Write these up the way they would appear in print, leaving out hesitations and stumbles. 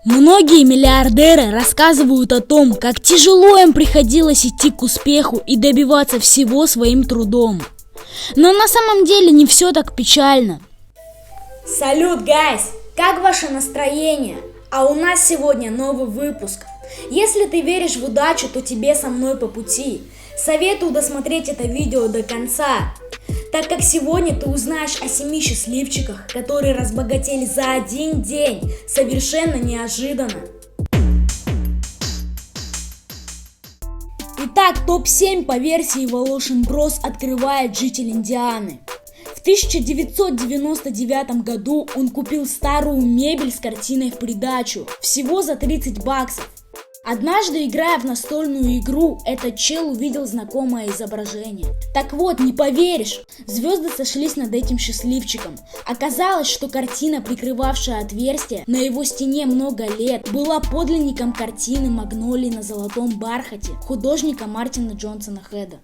Многие миллиардеры рассказывают о том, как тяжело им приходилось идти к успеху и добиваться всего своим трудом. Но на самом деле не все так печально. Салют, гайс! Как ваше настроение? А у нас сегодня новый выпуск. Если ты веришь в удачу, то тебе со мной по пути. Советую досмотреть это видео до конца, так как сегодня ты узнаешь о 7 счастливчиках, которые разбогатели за один день, совершенно неожиданно. Итак, топ-7 по версии Волошин Брос открывает житель Индианы. В 1999 году он купил старую мебель с картиной в придачу, всего за $30. Однажды, играя в настольную игру, этот чел увидел знакомое изображение. Так вот, не поверишь, звезды сошлись над этим счастливчиком. Оказалось, что картина, прикрывавшая отверстие на его стене много лет, была подлинником картины «Магнолии на золотом бархате» художника Мартина Джонсона Хеда.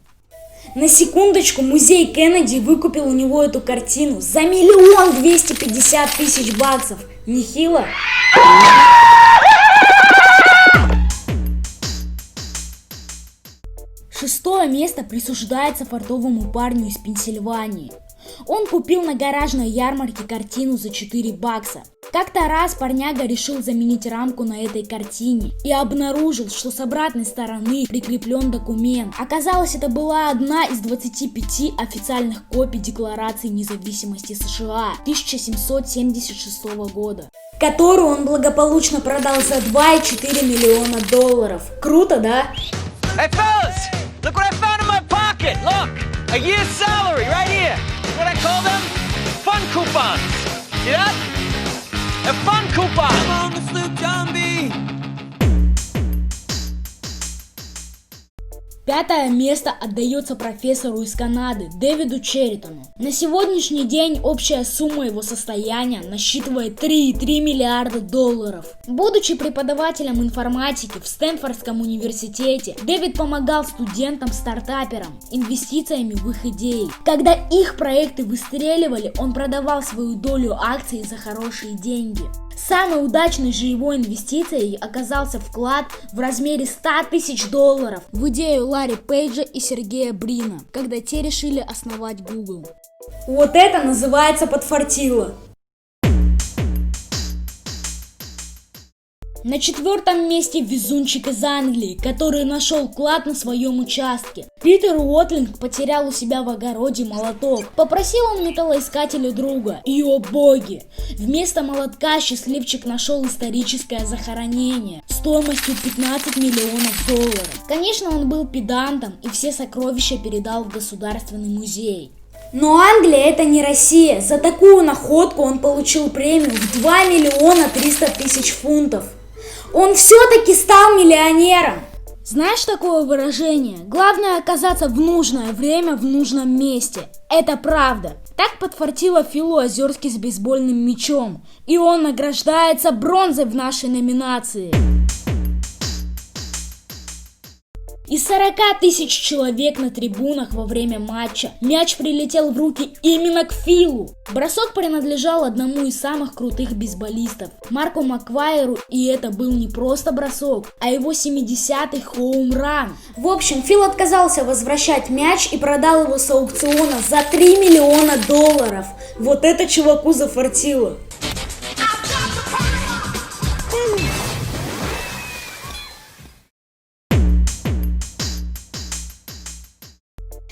На секундочку, музей Кеннеди выкупил у него эту картину за $1 250 000. Нехило? Шестое место присуждается фартовому парню из Пенсильвании. Он купил на гаражной ярмарке картину за $4. Как-то раз парняга решил заменить рамку на этой картине и обнаружил, что с обратной стороны прикреплен документ. Оказалось, это была одна из 25 официальных копий Декларации независимости США 1776 года, которую он благополучно продал за $2,4 миллиона. Круто, да? Hey fellas, look what I found in my pocket. Look, a year's salary right here. What I call them? Fun coupons. See that? A fun coupon. Come on, Miss Luke John B. Пятое место отдается профессору из Канады Дэвиду Черритону. На сегодняшний день общая сумма его состояния насчитывает $3,3 миллиарда. Будучи преподавателем информатики в Стэнфордском университете, Дэвид помогал студентам-стартаперам инвестициями в их идеи. Когда их проекты выстреливали, он продавал свою долю акций за хорошие деньги. Самой удачной же его инвестицией оказался вклад в размере $100 000 в идею Ларри Пейджа и Сергея Брина, когда те решили основать Google. Вот это называется подфартило. На четвертом месте везунчик из Англии, который нашел клад на своем участке. Питер Уотлинг потерял у себя в огороде молоток. Попросил он металлоискателя друга, и о боги! Вместо молотка счастливчик нашел историческое захоронение стоимостью $15 миллионов. Конечно, он был педантом и все сокровища передал в Государственный музей. Но Англия — это не Россия. За такую находку он получил премию в $2 300 000 фунтов. Он все-таки стал миллионером. Знаешь такое выражение? Главное оказаться в нужное время в нужном месте. Это правда. Так подфартило Филу Озерски с бейсбольным мячом. И он награждается бронзой в нашей номинации. Из 40 000 человек на трибунах во время матча мяч прилетел в руки именно к Филу. Бросок принадлежал одному из самых крутых бейсболистов, Марку Макгвайру, и это был не просто бросок, а его 70-й хоум-ран. В общем, Фил отказался возвращать мяч и продал его с аукциона за $3 миллиона. Вот это чуваку зафартило.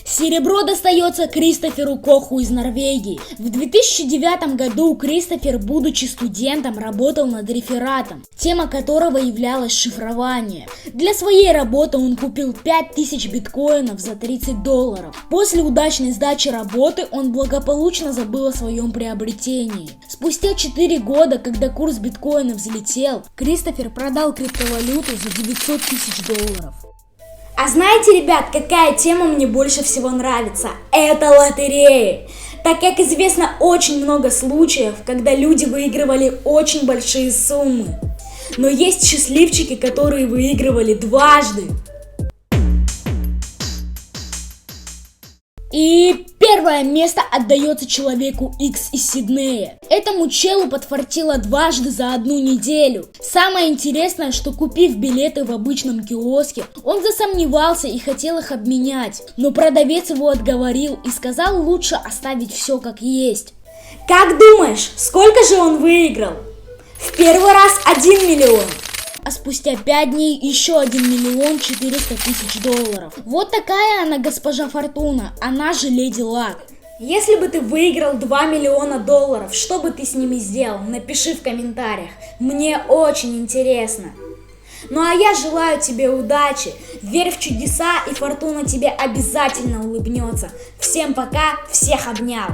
Серебро достается Кристоферу Коху из Норвегии. В 2009 году Кристофер, будучи студентом, работал над рефератом, тема которого являлась шифрование. Для своей работы он купил 5000 биткоинов за $30. После удачной сдачи работы он благополучно забыл о своем приобретении. Спустя 4 года, когда курс биткоина взлетел, Кристофер продал криптовалюту за $900 000. А знаете, ребят, какая тема мне больше всего нравится? Это лотереи. Так как известно очень много случаев, когда люди выигрывали очень большие суммы. Но есть счастливчики, которые выигрывали дважды. И первое место отдается человеку X из Сиднея. Этому челу подфартило дважды за одну неделю. Самое интересное, что купив билеты в обычном киоске, он засомневался и хотел их обменять. Но продавец его отговорил и сказал лучше оставить все как есть. Как думаешь, сколько же он выиграл? В первый раз 1 миллион. А спустя 5 дней еще 1 миллион 400 тысяч долларов. Вот такая она, госпожа Фортуна, она же Леди Лак. Если бы ты выиграл 2 миллиона долларов, что бы ты с ними сделал? Напиши в комментариях, мне очень интересно. Ну а я желаю тебе удачи, верь в чудеса, и Фортуна тебе обязательно улыбнется. Всем пока, всех обнял.